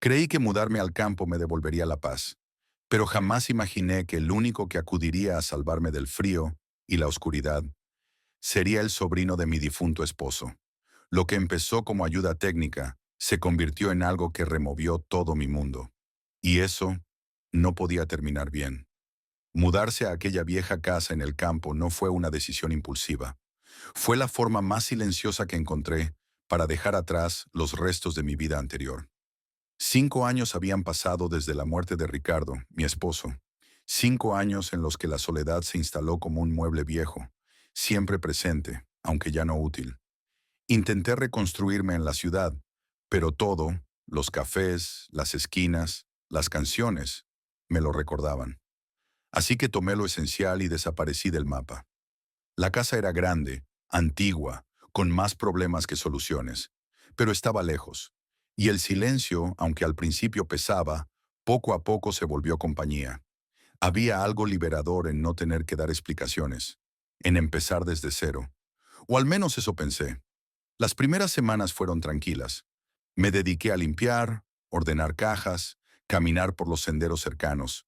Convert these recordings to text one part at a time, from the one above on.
Creí que mudarme al campo me devolvería la paz, pero jamás imaginé que el único que acudiría a salvarme del frío y la oscuridad sería el sobrino de mi difunto esposo. Lo que empezó como ayuda técnica se convirtió en algo que removió todo mi mundo. Y eso no podía terminar bien. Mudarse a aquella vieja casa en el campo no fue una decisión impulsiva. Fue la forma más silenciosa que encontré para dejar atrás los restos de mi vida anterior. 5 años habían pasado desde la muerte de Ricardo, mi esposo. 5 años en los que la soledad se instaló como un mueble viejo, siempre presente, aunque ya no útil. Intenté reconstruirme en la ciudad, pero todo, los cafés, las esquinas, las canciones, me lo recordaban. Así que tomé lo esencial y desaparecí del mapa. La casa era grande, antigua, con más problemas que soluciones, pero estaba lejos. Y el silencio, aunque al principio pesaba, poco a poco se volvió compañía. Había algo liberador en no tener que dar explicaciones, en empezar desde cero. O al menos eso pensé. Las primeras semanas fueron tranquilas. Me dediqué a limpiar, ordenar cajas, caminar por los senderos cercanos.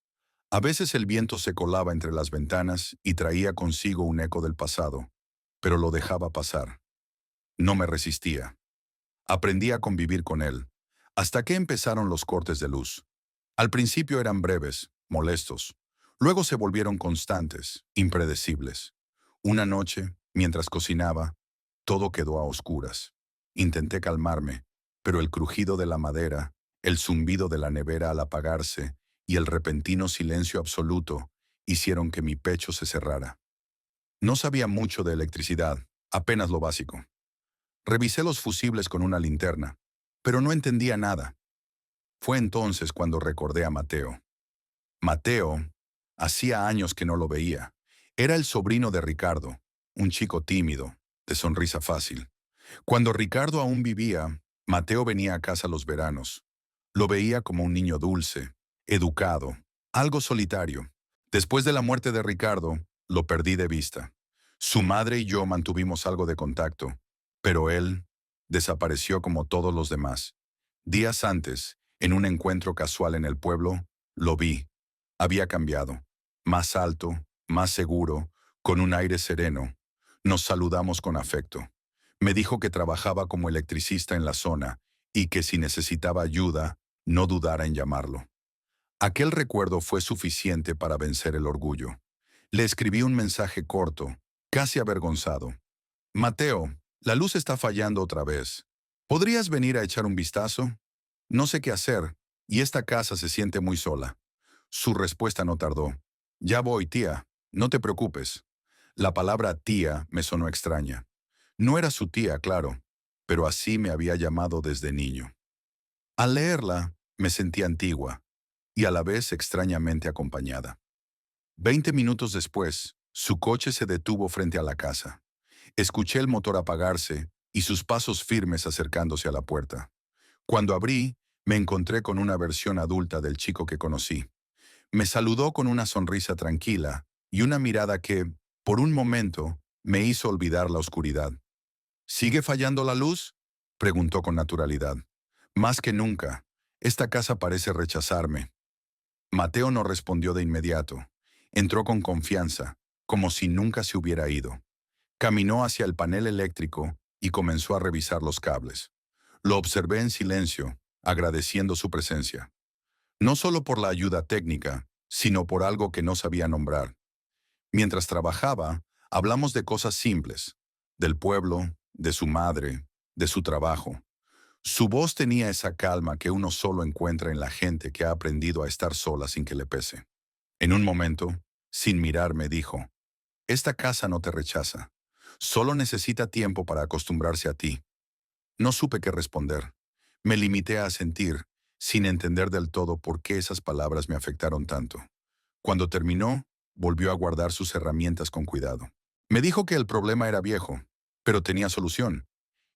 A veces el viento se colaba entre las ventanas y traía consigo un eco del pasado, pero lo dejaba pasar. No me resistía. Aprendí a convivir con él, hasta que empezaron los cortes de luz. Al principio eran breves, molestos. Luego se volvieron constantes, impredecibles. Una noche, mientras cocinaba, todo quedó a oscuras. Intenté calmarme, pero el crujido de la madera, el zumbido de la nevera al apagarse y el repentino silencio absoluto hicieron que mi pecho se cerrara. No sabía mucho de electricidad, apenas lo básico. Revisé los fusibles con una linterna, pero no entendía nada. Fue entonces cuando recordé a Mateo. Mateo, hacía años que no lo veía. Era el sobrino de Ricardo, un chico tímido, de sonrisa fácil. Cuando Ricardo aún vivía, Mateo venía a casa los veranos. Lo veía como un niño dulce, educado, algo solitario. Después de la muerte de Ricardo, lo perdí de vista. Su madre y yo mantuvimos algo de contacto, pero él desapareció como todos los demás. Días antes, en un encuentro casual en el pueblo, lo vi. Había cambiado. Más alto, más seguro, con un aire sereno. Nos saludamos con afecto. Me dijo que trabajaba como electricista en la zona y que si necesitaba ayuda, no dudara en llamarlo. Aquel recuerdo fue suficiente para vencer el orgullo. Le escribí un mensaje corto, casi avergonzado. Mateo, la luz está fallando otra vez. ¿Podrías venir a echar un vistazo? No sé qué hacer, y esta casa se siente muy sola. Su respuesta no tardó. Ya voy, tía, no te preocupes. La palabra tía me sonó extraña. No era su tía, claro, pero así me había llamado desde niño. Al leerla, me sentí antigua y a la vez extrañamente acompañada. 20 minutos después, su coche se detuvo frente a la casa. Escuché el motor apagarse y sus pasos firmes acercándose a la puerta. Cuando abrí, me encontré con una versión adulta del chico que conocí. Me saludó con una sonrisa tranquila y una mirada que, por un momento, me hizo olvidar la oscuridad. ¿Sigue fallando la luz? Preguntó con naturalidad. Más que nunca. Esta casa parece rechazarme. Mateo no respondió de inmediato. Entró con confianza, como si nunca se hubiera ido. Caminó hacia el panel eléctrico y comenzó a revisar los cables. Lo observé en silencio, agradeciendo su presencia. No solo por la ayuda técnica, sino por algo que no sabía nombrar. Mientras trabajaba, hablamos de cosas simples, del pueblo, de su madre, de su trabajo. Su voz tenía esa calma que uno solo encuentra en la gente que ha aprendido a estar sola sin que le pese. En un momento, sin mirarme, dijo, «Esta casa no te rechaza. Solo necesita tiempo para acostumbrarse a ti». No supe qué responder. Me limité a sentir, sin entender del todo por qué esas palabras me afectaron tanto. Cuando terminó, volvió a guardar sus herramientas con cuidado. Me dijo que el problema era viejo, pero tenía solución,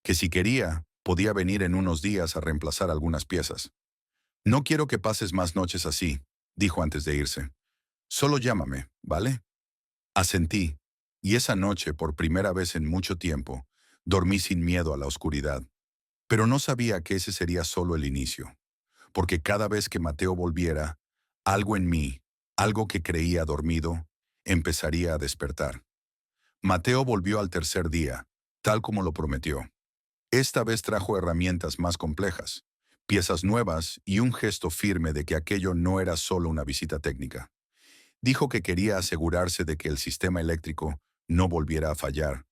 que si quería, podía venir en unos días a reemplazar algunas piezas. «No quiero que pases más noches así», dijo antes de irse. «Solo llámame, ¿vale?» Asentí, y esa noche, por primera vez en mucho tiempo, dormí sin miedo a la oscuridad. Pero no sabía que ese sería solo el inicio. porque cada vez que Mateo volviera, algo en mí, algo que creía dormido, empezaría a despertar. Mateo volvió al tercer día, tal como lo prometió. Esta vez trajo herramientas más complejas, piezas nuevas y un gesto firme de que aquello no era solo una visita técnica. Dijo que quería asegurarse de que el sistema eléctrico no volviera a fallar,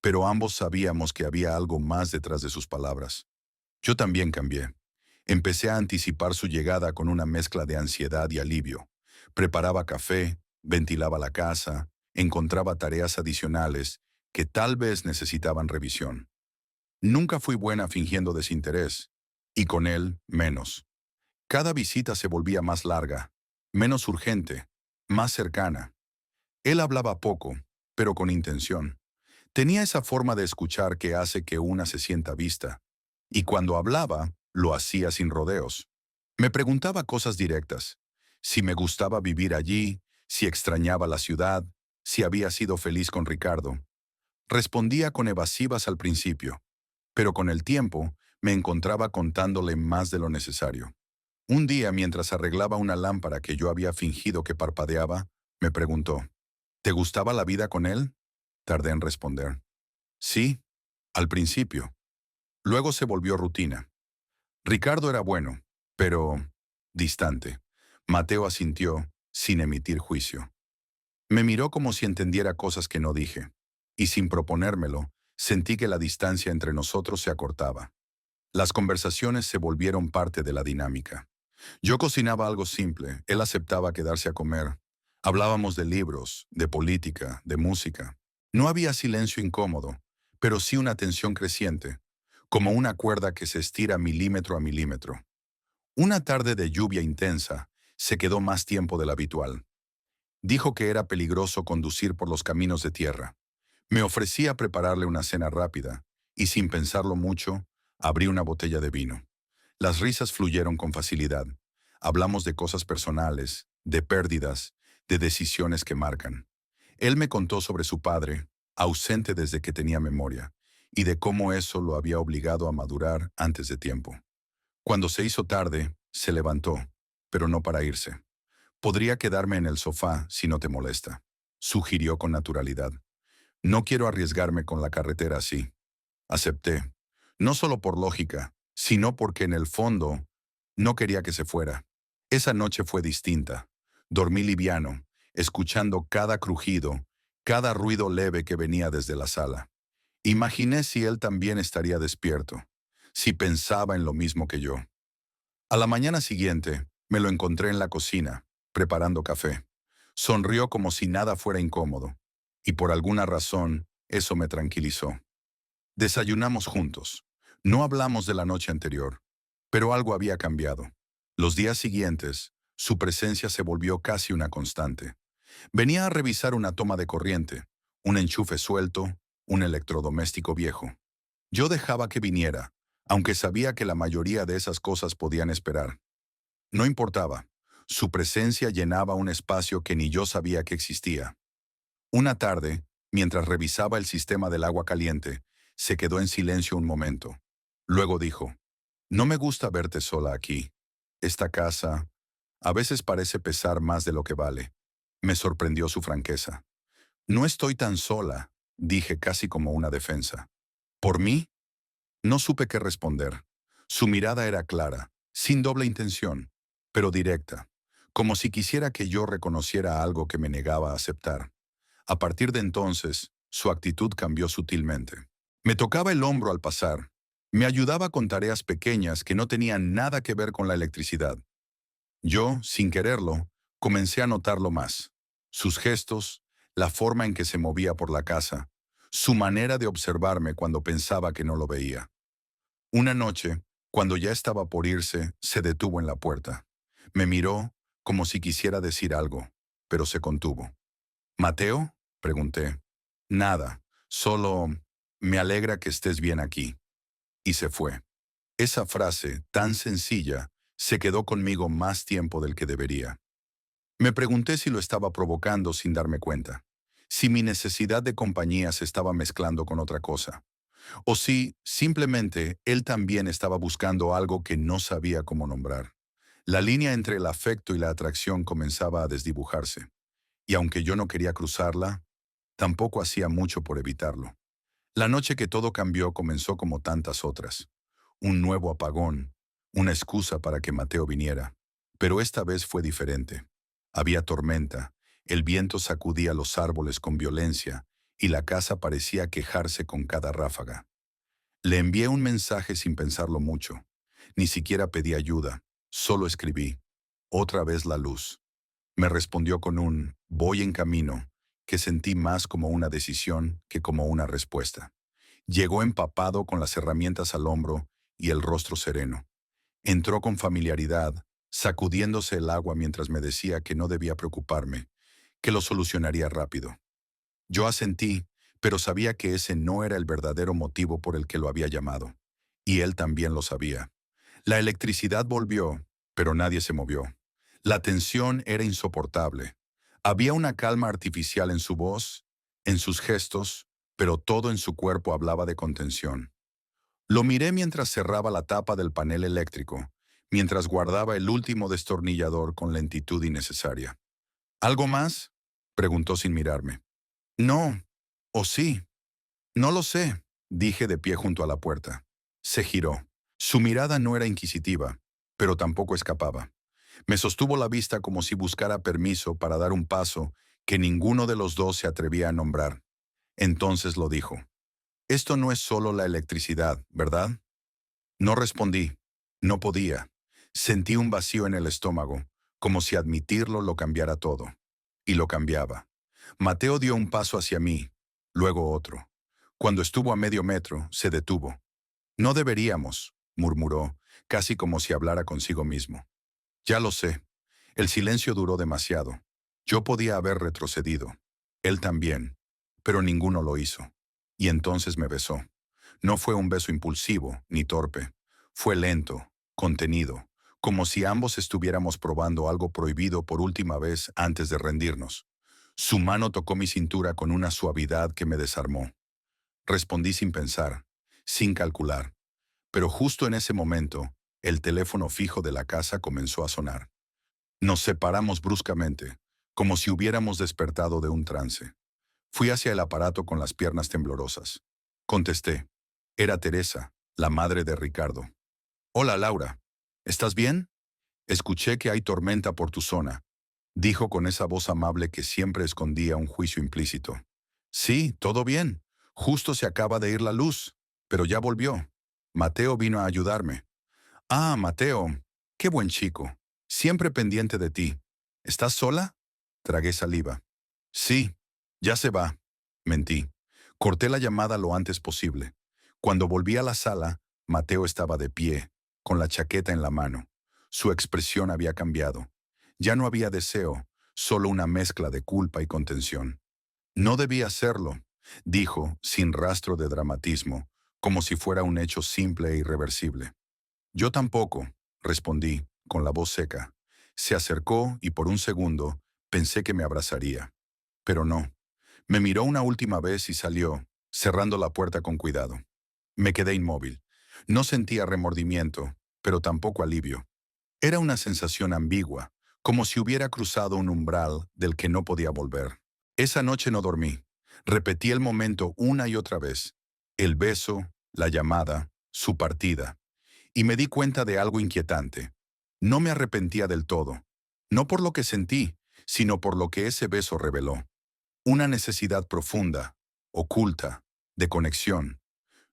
pero ambos sabíamos que había algo más detrás de sus palabras. Yo también cambié. Empecé a anticipar su llegada con una mezcla de ansiedad y alivio. Preparaba café, ventilaba la casa, encontraba tareas adicionales que tal vez necesitaban revisión. Nunca fui buena fingiendo desinterés, y con él menos. Cada visita se volvía más larga, menos urgente, más cercana. Él hablaba poco, pero con intención. Tenía esa forma de escuchar que hace que una se sienta vista. Y cuando hablaba, lo hacía sin rodeos. Me preguntaba cosas directas. Si me gustaba vivir allí, si extrañaba la ciudad, si había sido feliz con Ricardo. Respondía con evasivas al principio, pero con el tiempo me encontraba contándole más de lo necesario. Un día, mientras arreglaba una lámpara que yo había fingido que parpadeaba, me preguntó, ¿te gustaba la vida con él? Tardé en responder. Sí, al principio. Luego se volvió rutina. Ricardo era bueno, pero distante. Mateo asintió, sin emitir juicio. Me miró como si entendiera cosas que no dije, y sin proponérmelo, sentí que la distancia entre nosotros se acortaba. Las conversaciones se volvieron parte de la dinámica. Yo cocinaba algo simple, él aceptaba quedarse a comer. Hablábamos de libros, de política, de música. No había silencio incómodo, pero sí una tensión creciente, como una cuerda que se estira milímetro a milímetro. Una tarde de lluvia intensa, se quedó más tiempo del habitual. Dijo que era peligroso conducir por los caminos de tierra. Me ofrecí a prepararle una cena rápida, y sin pensarlo mucho, abrí una botella de vino. Las risas fluyeron con facilidad. Hablamos de cosas personales, de pérdidas, de decisiones que marcan. Él me contó sobre su padre, ausente desde que tenía memoria, y de cómo eso lo había obligado a madurar antes de tiempo. Cuando se hizo tarde, se levantó, pero no para irse. Podría quedarme en el sofá si no te molesta, sugirió con naturalidad. No quiero arriesgarme con la carretera así. Acepté, no solo por lógica, sino porque en el fondo no quería que se fuera. Esa noche fue distinta. Dormí liviano, escuchando cada crujido, cada ruido leve que venía desde la sala. Imaginé si él también estaría despierto, si pensaba en lo mismo que yo. A la mañana siguiente, me lo encontré en la cocina, preparando café. Sonrió como si nada fuera incómodo, y por alguna razón, eso me tranquilizó. Desayunamos juntos. No hablamos de la noche anterior, pero algo había cambiado. Los días siguientes, su presencia se volvió casi una constante. Venía a revisar una toma de corriente, un enchufe suelto, un electrodoméstico viejo. Yo dejaba que viniera, aunque sabía que la mayoría de esas cosas podían esperar. No importaba. Su presencia llenaba un espacio que ni yo sabía que existía. Una tarde, mientras revisaba el sistema del agua caliente, se quedó en silencio un momento. Luego dijo, no me gusta verte sola aquí. Esta casa a veces parece pesar más de lo que vale. Me sorprendió su franqueza. No estoy tan sola, dije casi como una defensa. ¿Por mí? No supe qué responder. Su mirada era clara, sin doble intención, pero directa, como si quisiera que yo reconociera algo que me negaba a aceptar. A partir de entonces, su actitud cambió sutilmente. Me tocaba el hombro al pasar. Me ayudaba con tareas pequeñas que no tenían nada que ver con la electricidad. Yo, sin quererlo, comencé a notarlo más. Sus gestos, la forma en que se movía por la casa, su manera de observarme cuando pensaba que no lo veía. Una noche, cuando ya estaba por irse, se detuvo en la puerta. Me miró como si quisiera decir algo, pero se contuvo. ¿Mateo? Pregunté. Nada, solo me alegra que estés bien aquí. Y se fue. Esa frase, tan sencilla, se quedó conmigo más tiempo del que debería. Me pregunté si lo estaba provocando sin darme cuenta, si mi necesidad de compañía se estaba mezclando con otra cosa, o si, simplemente, él también estaba buscando algo que no sabía cómo nombrar. La línea entre el afecto y la atracción comenzaba a desdibujarse, y aunque yo no quería cruzarla, tampoco hacía mucho por evitarlo. La noche que todo cambió comenzó como tantas otras. Un nuevo apagón, una excusa para que Mateo viniera. Pero esta vez fue diferente. Había tormenta, el viento sacudía los árboles con violencia y la casa parecía quejarse con cada ráfaga. Le envié un mensaje sin pensarlo mucho. Ni siquiera pedí ayuda, solo escribí. Otra vez la luz. Me respondió con un voy en camino, que sentí más como una decisión que como una respuesta. Llegó empapado con las herramientas al hombro y el rostro sereno. Entró con familiaridad, sacudiéndose el agua mientras me decía que no debía preocuparme, que lo solucionaría rápido. Yo asentí, pero sabía que ese no era el verdadero motivo por el que lo había llamado. Y él también lo sabía. La electricidad volvió, pero nadie se movió. La tensión era insoportable. Había una calma artificial en su voz, en sus gestos, pero todo en su cuerpo hablaba de contención. Lo miré mientras cerraba la tapa del panel eléctrico, mientras guardaba el último destornillador con lentitud innecesaria. ¿Algo más? Preguntó sin mirarme. No. ¿O sí? No lo sé, dije de pie junto a la puerta. Se giró. Su mirada no era inquisitiva, pero tampoco escapaba. Me sostuvo la vista como si buscara permiso para dar un paso que ninguno de los dos se atrevía a nombrar. Entonces lo dijo. Esto no es solo la electricidad, ¿verdad? No respondí. No podía. Sentí un vacío en el estómago, como si admitirlo lo cambiara todo. Y lo cambiaba. Mateo dio un paso hacia mí, luego otro. Cuando estuvo a medio metro, se detuvo. No deberíamos, murmuró, casi como si hablara consigo mismo. Ya lo sé. El silencio duró demasiado. Yo podía haber retrocedido. Él también. Pero ninguno lo hizo. Y entonces me besó. No fue un beso impulsivo, ni torpe. Fue lento, contenido, como si ambos estuviéramos probando algo prohibido por última vez antes de rendirnos. Su mano tocó mi cintura con una suavidad que me desarmó. Respondí sin pensar, sin calcular. Pero justo en ese momento, el teléfono fijo de la casa comenzó a sonar. Nos separamos bruscamente, como si hubiéramos despertado de un trance. Fui hacia el aparato con las piernas temblorosas. Contesté. Era Teresa, la madre de Ricardo. Hola, Laura. ¿Estás bien? Escuché que hay tormenta por tu zona, dijo con esa voz amable que siempre escondía un juicio implícito. Sí, todo bien. Justo se acaba de ir la luz, pero ya volvió. Mateo vino a ayudarme. Ah, Mateo. Qué buen chico. Siempre pendiente de ti. ¿Estás sola? Tragué saliva. Sí, ya se va. Mentí. Corté la llamada lo antes posible. Cuando volví a la sala, Mateo estaba de pie, con la chaqueta en la mano. Su expresión había cambiado. Ya no había deseo, solo una mezcla de culpa y contención. No debía hacerlo, dijo, sin rastro de dramatismo, como si fuera un hecho simple e irreversible. Yo tampoco, respondí, con la voz seca. Se acercó y por un segundo pensé que me abrazaría. Pero no. Me miró una última vez y salió, cerrando la puerta con cuidado. Me quedé inmóvil. No sentía remordimiento, pero tampoco alivio. Era una sensación ambigua, como si hubiera cruzado un umbral del que no podía volver. Esa noche no dormí. Repetí el momento una y otra vez. El beso, la llamada, su partida. Y me di cuenta de algo inquietante. No me arrepentía del todo. No por lo que sentí, sino por lo que ese beso reveló. Una necesidad profunda, oculta, de conexión.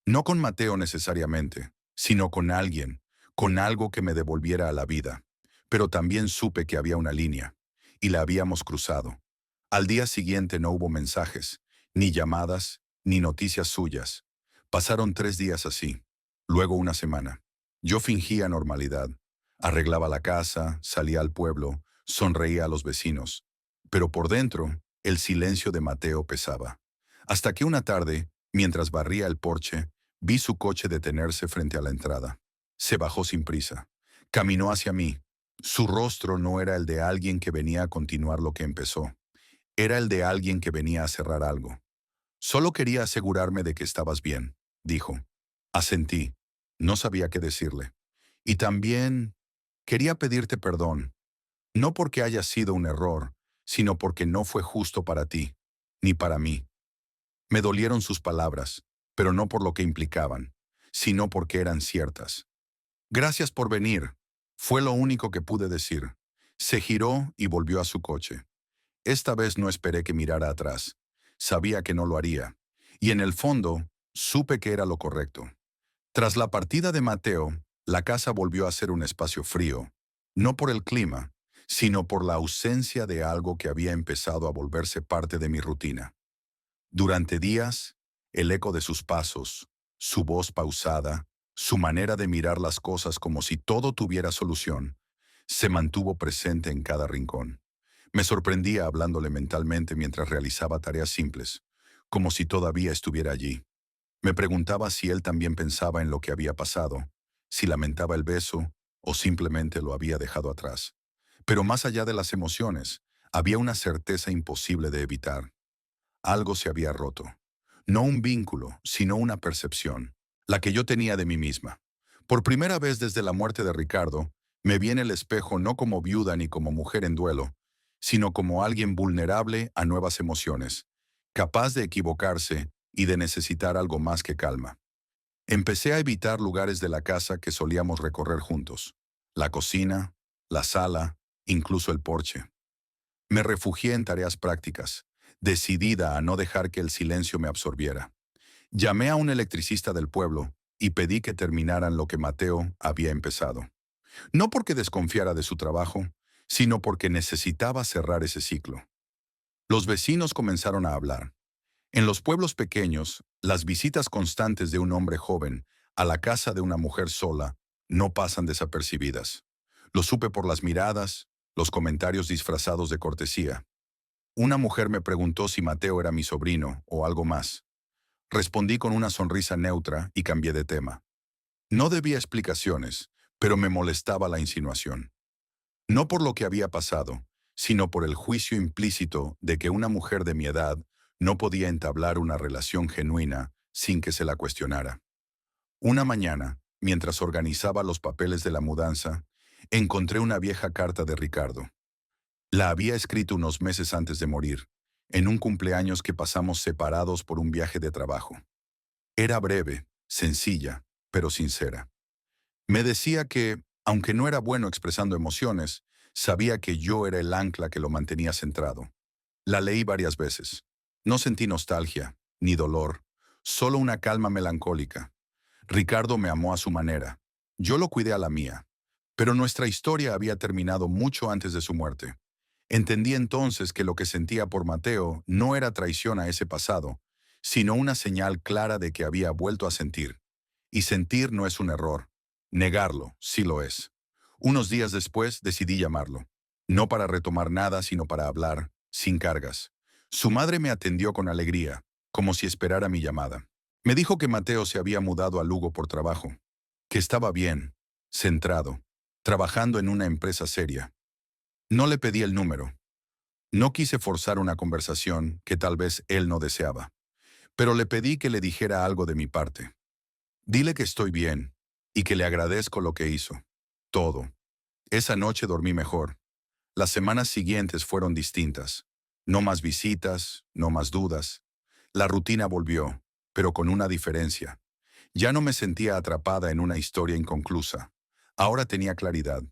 No con Mateo necesariamente, sino con algo que me devolviera a la vida. Pero también supe que había una línea, y la habíamos cruzado. Al día siguiente no hubo mensajes, ni llamadas, ni noticias suyas. Pasaron 3 días así, luego una semana. Yo fingía normalidad. Arreglaba la casa, salía al pueblo, sonreía a los vecinos. Pero por dentro, el silencio de Mateo pesaba. Hasta que una tarde, mientras barría el porche, vi su coche detenerse frente a la entrada. Se bajó sin prisa. Caminó hacia mí. Su rostro no era el de alguien que venía a continuar lo que empezó. Era el de alguien que venía a cerrar algo. Solo quería asegurarme de que estabas bien, dijo. Asentí. No sabía qué decirle. Y también Quería pedirte perdón, no porque haya sido un error, sino porque no fue justo para ti, ni para mí. Me dolieron sus palabras, pero no por lo que implicaban, sino porque eran ciertas. Gracias por venir, fue lo único que pude decir. Se giró y volvió a su coche. Esta vez no esperé que mirara atrás. Sabía que no lo haría. Y en el fondo, supe que era lo correcto. Tras la partida de Mateo, la casa volvió a ser un espacio frío, no por el clima, sino por la ausencia de algo que había empezado a volverse parte de mi rutina. Durante días, el eco de sus pasos, su voz pausada, su manera de mirar las cosas como si todo tuviera solución, se mantuvo presente en cada rincón. Me sorprendía hablándole mentalmente mientras realizaba tareas simples, como si todavía estuviera allí. Me preguntaba si él también pensaba en lo que había pasado, si lamentaba el beso o simplemente lo había dejado atrás. Pero más allá de las emociones, había una certeza imposible de evitar. Algo se había roto. No un vínculo, sino una percepción, la que yo tenía de mí misma. Por primera vez desde la muerte de Ricardo, me vi en el espejo no como viuda ni como mujer en duelo, sino como alguien vulnerable a nuevas emociones, capaz de equivocarse y de necesitar algo más que calma. Empecé a evitar lugares de la casa que solíamos recorrer juntos. La cocina, la sala, incluso el porche. Me refugié en tareas prácticas, decidida a no dejar que el silencio me absorbiera. Llamé a un electricista del pueblo y pedí que terminaran lo que Mateo había empezado. No porque desconfiara de su trabajo, sino porque necesitaba cerrar ese ciclo. Los vecinos comenzaron a hablar. En los pueblos pequeños, las visitas constantes de un hombre joven a la casa de una mujer sola no pasan desapercibidas. Lo supe por las miradas, los comentarios disfrazados de cortesía. Una mujer me preguntó si Mateo era mi sobrino o algo más. Respondí con una sonrisa neutra y cambié de tema. No debía explicaciones, pero me molestaba la insinuación. No por lo que había pasado, sino por el juicio implícito de que una mujer de mi edad no podía entablar una relación genuina sin que se la cuestionara. Una mañana, mientras organizaba los papeles de la mudanza, encontré una vieja carta de Ricardo. La había escrito unos meses antes de morir, en un cumpleaños que pasamos separados por un viaje de trabajo. Era breve, sencilla, pero sincera. Me decía que, aunque no era bueno expresando emociones, sabía que yo era el ancla que lo mantenía centrado. La leí varias veces. No sentí nostalgia, ni dolor, solo una calma melancólica. Ricardo me amó a su manera. Yo lo cuidé a la mía. Pero nuestra historia había terminado mucho antes de su muerte. Entendí entonces que lo que sentía por Mateo no era traición a ese pasado, sino una señal clara de que había vuelto a sentir. Y sentir no es un error. Negarlo, sí lo es. Unos días después decidí llamarlo. No para retomar nada, sino para hablar, sin cargas. Su madre me atendió con alegría, como si esperara mi llamada. Me dijo que Mateo se había mudado a Lugo por trabajo, que estaba bien, centrado, trabajando en una empresa seria. No le pedí el número. No quise forzar una conversación que tal vez él no deseaba, pero le pedí que le dijera algo de mi parte. Dile que estoy bien y que le agradezco lo que hizo. Todo. Esa noche dormí mejor. Las semanas siguientes fueron distintas. No más visitas, no más dudas. La rutina volvió, pero con una diferencia. Ya no me sentía atrapada en una historia inconclusa. Ahora tenía claridad.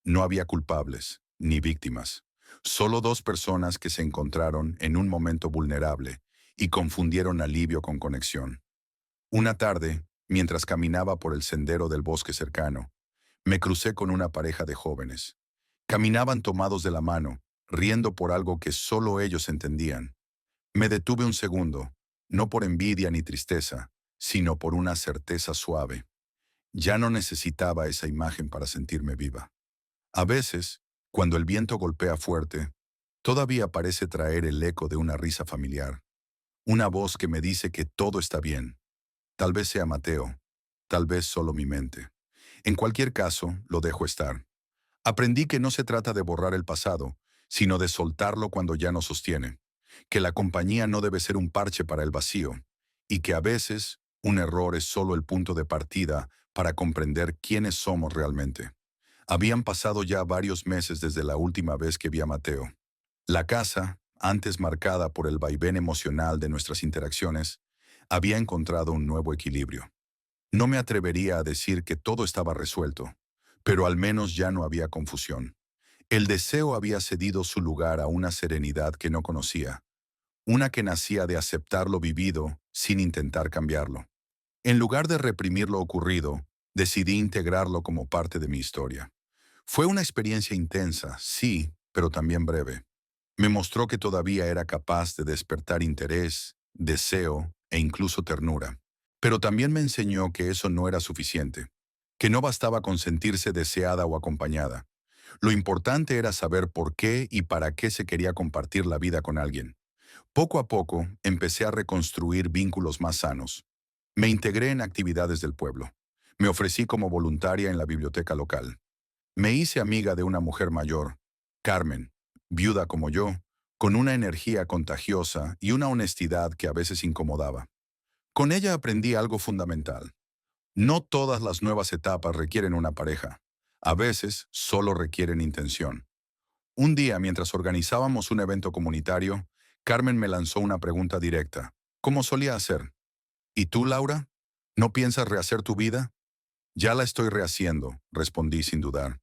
No había culpables, ni víctimas. Solo dos personas que se encontraron en un momento vulnerable y confundieron alivio con conexión. Una tarde, mientras caminaba por el sendero del bosque cercano, me crucé con una pareja de jóvenes. Caminaban tomados de la mano, riendo por algo que solo ellos entendían. Me detuve un segundo, no por envidia ni tristeza, sino por una certeza suave. Ya no necesitaba esa imagen para sentirme viva. A veces, cuando el viento golpea fuerte, todavía parece traer el eco de una risa familiar, una voz que me dice que todo está bien. Tal vez sea Mateo, tal vez solo mi mente. En cualquier caso, lo dejo estar. Aprendí que no se trata de borrar el pasado, sino de soltarlo cuando ya no sostiene, que la compañía no debe ser un parche para el vacío, y que a veces un error es solo el punto de partida para comprender quiénes somos realmente. Habían pasado ya varios meses desde la última vez que vi a Mateo. La casa, antes marcada por el vaivén emocional de nuestras interacciones, había encontrado un nuevo equilibrio. No me atrevería a decir que todo estaba resuelto, pero al menos ya no había confusión. El deseo había cedido su lugar a una serenidad que no conocía, una que nacía de aceptar lo vivido sin intentar cambiarlo. En lugar de reprimir lo ocurrido, decidí integrarlo como parte de mi historia. Fue una experiencia intensa, sí, pero también breve. Me mostró que todavía era capaz de despertar interés, deseo e incluso ternura. Pero también me enseñó que eso no era suficiente, que no bastaba con sentirse deseada o acompañada. Lo importante era saber por qué y para qué se quería compartir la vida con alguien. Poco a poco empecé a reconstruir vínculos más sanos. Me integré en actividades del pueblo. Me ofrecí como voluntaria en la biblioteca local. Me hice amiga de una mujer mayor, Carmen, viuda como yo, con una energía contagiosa y una honestidad que a veces incomodaba. Con ella aprendí algo fundamental. No todas las nuevas etapas requieren una pareja. A veces solo requieren intención. Un día, mientras organizábamos un evento comunitario, Carmen me lanzó una pregunta directa, como solía hacer. ¿Y tú, Laura? ¿No piensas rehacer tu vida? Ya la estoy rehaciendo, respondí sin dudar.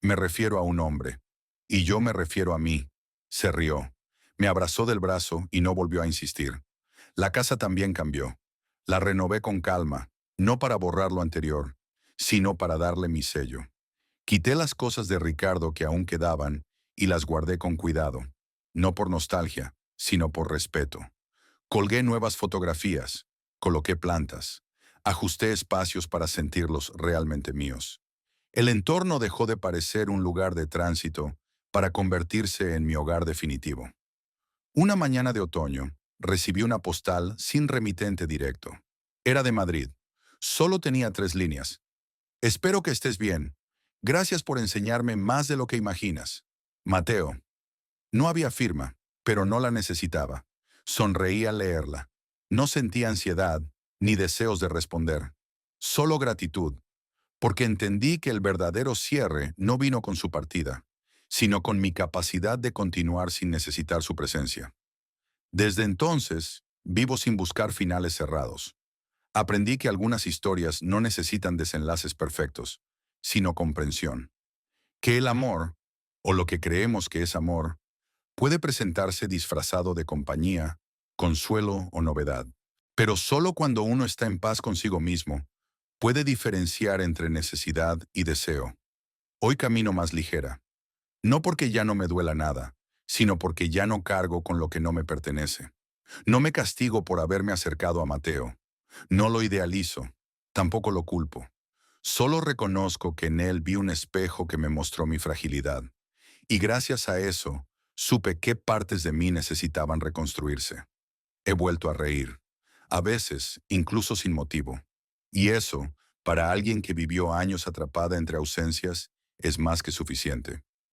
Me refiero a un hombre. Y yo me refiero a mí. Se rió. Me abrazó del brazo y no volvió a insistir. La casa también cambió. La renové con calma, no para borrar lo anterior, sino para darle mi sello. Quité las cosas de Ricardo que aún quedaban y las guardé con cuidado, no por nostalgia, sino por respeto. Colgué nuevas fotografías, coloqué plantas, ajusté espacios para sentirlos realmente míos. El entorno dejó de parecer un lugar de tránsito para convertirse en mi hogar definitivo. Una mañana de otoño, recibí una postal sin remitente directo. Era de Madrid. Solo tenía 3 líneas. Espero que estés bien. Gracias por enseñarme más de lo que imaginas. Mateo. No había firma, pero no la necesitaba. Sonreí al leerla. No sentía ansiedad ni deseos de responder. Solo gratitud, porque entendí que el verdadero cierre no vino con su partida, sino con mi capacidad de continuar sin necesitar su presencia. Desde entonces, vivo sin buscar finales cerrados. Aprendí que algunas historias no necesitan desenlaces perfectos, sino comprensión. Que el amor, o lo que creemos que es amor, puede presentarse disfrazado de compañía, consuelo o novedad. Pero solo cuando uno está en paz consigo mismo, puede diferenciar entre necesidad y deseo. Hoy camino más ligera, no porque ya no me duela nada, sino porque ya no cargo con lo que no me pertenece. No me castigo por haberme acercado a Mateo. No lo idealizo, tampoco lo culpo. Solo reconozco que en él vi un espejo que me mostró mi fragilidad. Y gracias a eso, supe qué partes de mí necesitaban reconstruirse. He vuelto a reír, a veces incluso sin motivo. Y eso, para alguien que vivió años atrapada entre ausencias, es más que suficiente.